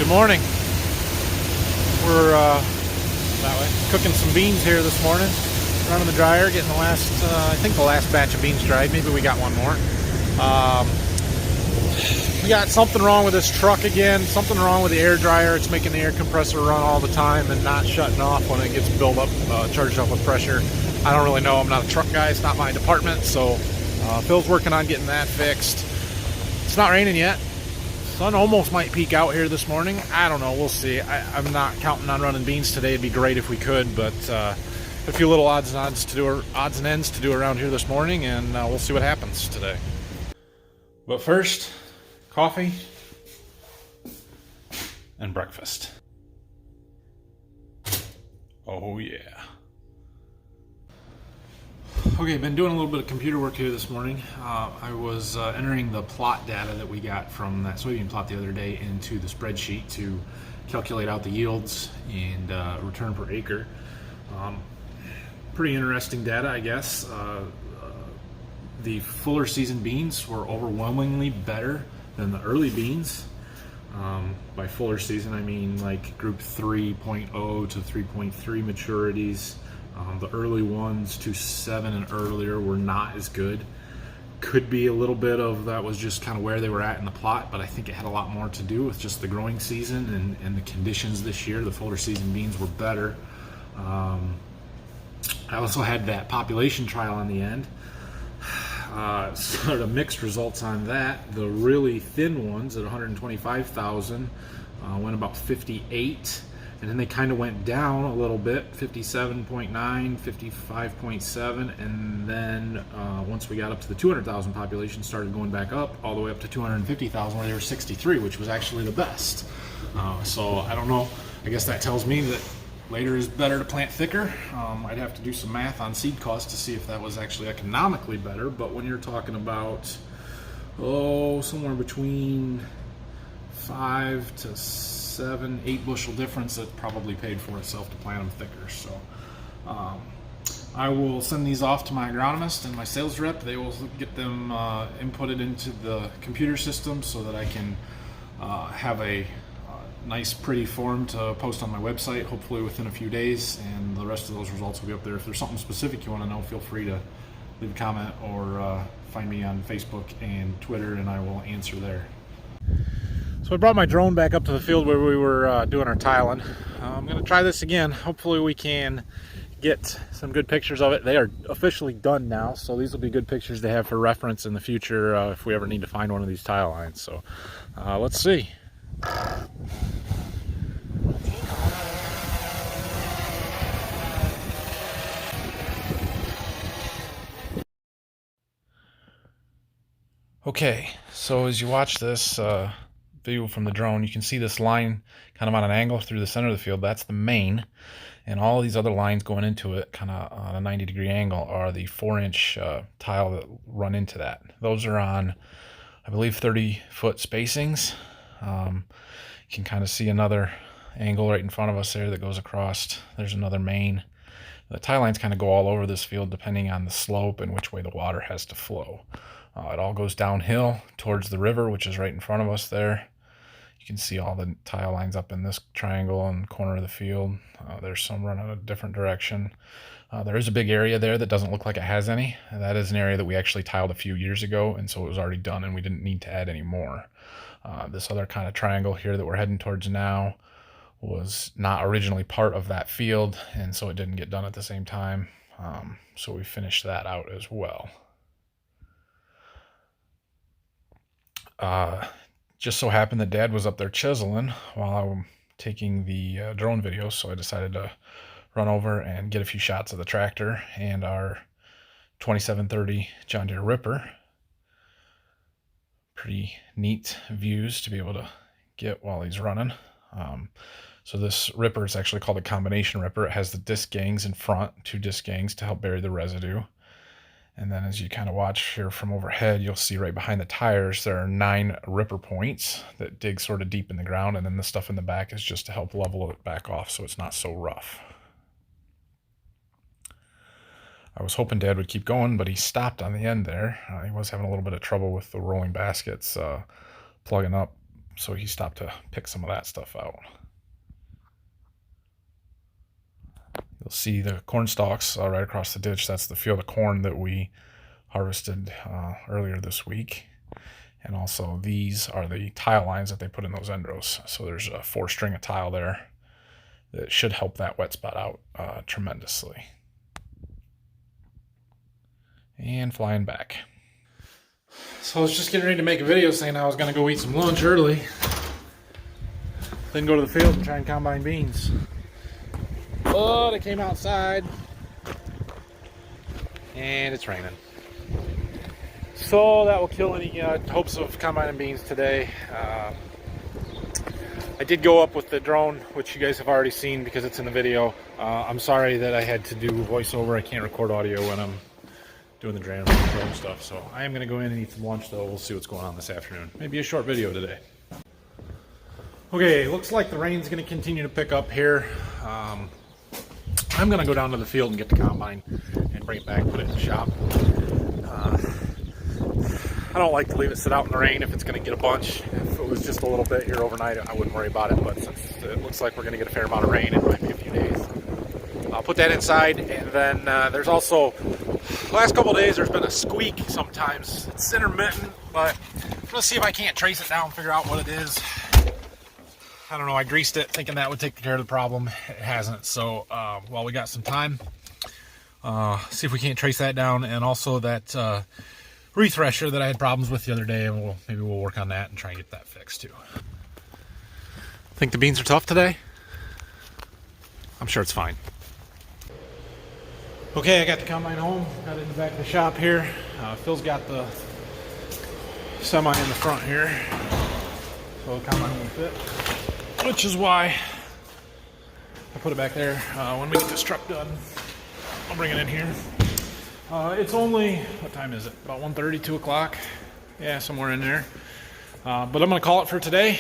Good morning. We're that way cooking some beans here this morning. Running the dryer, getting the last, I think the last batch of beans dried. Maybe we got one more. We got something wrong with this truck again. Something wrong with the air dryer. It's making the air compressor run all the time and not shutting off when it gets built up, charged up with pressure. I don't really know. I'm not a truck guy. It's not my department. So Phil's working on getting that fixed. It's not raining yet. Sun almost might peek out here this morning. I don't know. We'll see. I'm not counting on running beans today. It'd be great if we could, but a few little odds and ends to do around here this morning, and we'll see what happens today. But first, coffee and breakfast. Oh yeah. Okay, been doing a little bit of computer work here this morning. I was entering the plot data that we got from that soybean plot the other day into the spreadsheet to calculate out the yields and return per acre. Pretty interesting data, I guess. The fuller season beans were overwhelmingly better than the early beans. By fuller season, I mean like group 3.0 to 3.3 maturities. The early ones to 7 and earlier were not as good. Could be a little bit of that was just kind of where they were at in the plot, but I think it had a lot more to do with just the growing season and the conditions this year. The fuller season beans were better. I also had that population trial on the end. Sort of mixed results on that. The really thin ones at 125,000 went about 58. And then they kind of went down a little bit, 57.9, 55.7, and then once we got up to the 200,000 population, started going back up all the way up to 250,000, where they were 63, which was actually the best. So I don't know. I guess that tells me that later is better to plant thicker. I'd have to do some math on seed cost to see if that was actually economically better. But when you're talking about somewhere between 5 to 7, 8 bushel difference, that probably paid for itself to plant them thicker. So I will send these off to my agronomist and my sales rep. They will get them inputted into the computer system so that I can have a nice pretty form to post on my website hopefully within a few days, and the rest of those results will be up there. If there's something specific you want to know, feel free to leave a comment or find me on Facebook and Twitter, and I will answer there. So I brought my drone back up to the field where we were doing our tiling. I'm going to try this again. Hopefully we can get some good pictures of it. They are officially done now, so these will be good pictures to have for reference in the future if we ever need to find one of these tile lines. So let's see. Okay, so as you watch this view from the drone, you can see this line kind of on an angle through the center of the field. That's the main, and all these other lines going into it kind of on a 90-degree angle are the 4-inch tile that run into that. Those are on, I believe, 30-foot spacings. You can kind of see another angle right in front of us there that goes across. There's another main. The tile lines kind of go all over this field depending on the slope and which way the water has to flow. It all goes downhill towards the river, which is right in front of us there. You can see all the tile lines up in this triangle in the corner of the field. There's some running a different direction. There is a big area there that doesn't look like it has any. That is an area that we actually tiled a few years ago, and so it was already done and we didn't need to add any more. This other kind of triangle here that we're heading towards now was not originally part of that field, and so it didn't get done at the same time. So we finished that out as well. Just so happened that Dad was up there chiseling while I'm taking the drone videos, so I decided to run over and get a few shots of the tractor and our 2730 John Deere Ripper. Pretty neat views to be able to get while he's running. So this ripper is actually called a combination ripper. It has the disc gangs in front, 2 disc gangs to help bury the residue. And then as you kind of watch here from overhead, you'll see right behind the tires, there are 9 ripper points that dig sort of deep in the ground. And then the stuff in the back is just to help level it back off so it's not so rough. I was hoping Dad would keep going, but he stopped on the end there. He was having a little bit of trouble with the rolling baskets plugging up So he stopped to pick some of that stuff out. You'll see the corn stalks right across the ditch. That's the field of corn that we harvested earlier this week. And also these are the tile lines that they put in those end rows. So there's a 4-string of tile there that should help that wet spot out tremendously. And flying back. So I was just getting ready to make a video saying I was going to go eat some lunch early. Then go to the field and try and combine beans. But I came outside and it's raining. So that will kill any hopes of combining beans today. I did go up with the drone, which you guys have already seen because it's in the video. I'm sorry that I had to do voiceover. I can't record audio when I'm doing the drone stuff. So I am going to go in and eat some lunch though. We'll see what's going on this afternoon. Maybe a short video today. Okay, looks like the rain's going to continue to pick up here. I'm going to go down to the field and get the combine and bring it back, put it in the shop. I don't like to leave it sit out in the rain if it's going to get a bunch. If it was just a little bit here overnight, I wouldn't worry about it. But since it looks like we're going to get a fair amount of rain, it might be a few days. I'll put that inside. And then there's also, the last couple of days, there's been a squeak sometimes. It's intermittent, but I'm going to see if I can't trace it down and figure out what it is. I don't know, I greased it thinking that would take care of the problem. It hasn't. So while we got some time, see if we can't trace that down. And also that refresher that I had problems with the other day, and maybe we'll work on that and try and get that fixed too. Think the beans are tough today? I'm sure it's fine. Okay, I got the combine home, got it in the back of the shop here. Phil's got the semi in the front here, so the combine won't fit, which is why I put it back there. When we get this truck done, I'll bring it in here. It's only, what time is it? About 1:30, 2 o'clock? Yeah, somewhere in there. But I'm going to call it for today.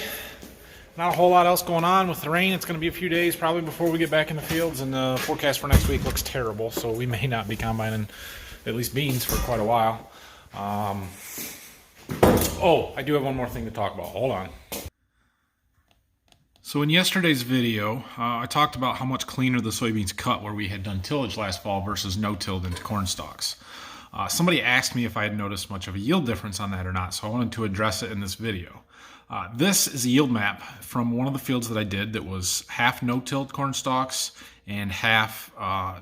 Not a whole lot else going on with the rain. It's going to be a few days probably before we get back in the fields, and the forecast for next week looks terrible, so we may not be combining at least beans for quite a while. Oh, I do have one more thing to talk about. Hold on. So in yesterday's video, I talked about how much cleaner the soybeans cut where we had done tillage last fall versus no-tilled into corn stalks. Somebody asked me if I had noticed much of a yield difference on that or not, so I wanted to address it in this video. This is a yield map from one of the fields that I did that was half no-tilled corn stalks and half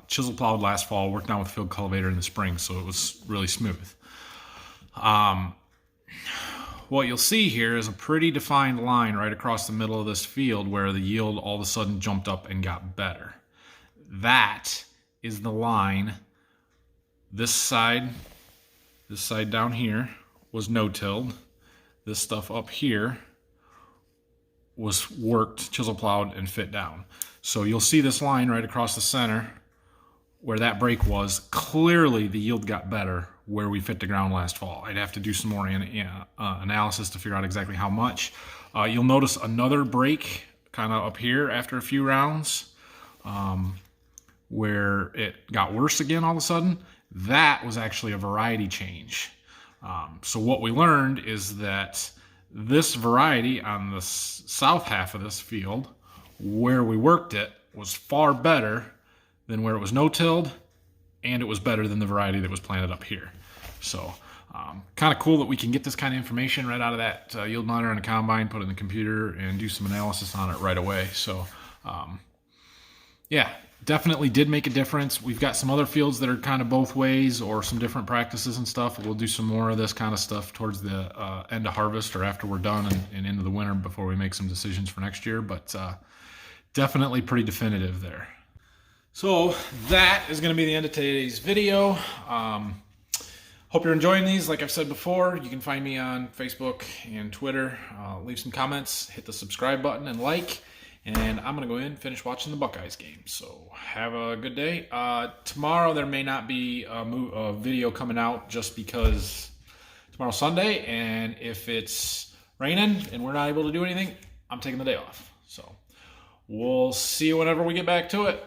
chisel plowed last fall, worked on with field cultivator in the spring, so it was really smooth. What you'll see here is a pretty defined line right across the middle of this field where the yield all of a sudden jumped up and got better. That is the line. This side down here was no-tilled. This stuff up here was worked, chisel plowed, and fit down. So you'll see this line right across the center where that break was. Clearly the yield got better where we fit the ground last fall. I'd have to do some more analysis to figure out exactly how much. You'll notice another break kind of up here after a few rounds where it got worse again all of a sudden. That was actually a variety change. So what we learned is that this variety on the south half of this field, where we worked it, was far better than where it was no-tilled, and it was better than the variety that was planted up here. So kind of cool that we can get this kind of information right out of that yield monitor on a combine, put it in the computer, and do some analysis on it right away. So yeah, definitely did make a difference. We've got some other fields that are kind of both ways or some different practices and stuff. We'll do some more of this kind of stuff towards the end of harvest or after we're done and into the winter before we make some decisions for next year. But definitely pretty definitive there. So that is going to be the end of today's video. Hope you're enjoying these. Like I've said before, you can find me on Facebook and Twitter. Leave some comments, hit the subscribe button and like. And I'm going to go in and finish watching the Buckeyes game. So have a good day. Tomorrow there may not be a video coming out just because tomorrow's Sunday. And if it's raining and we're not able to do anything, I'm taking the day off. So we'll see you whenever we get back to it.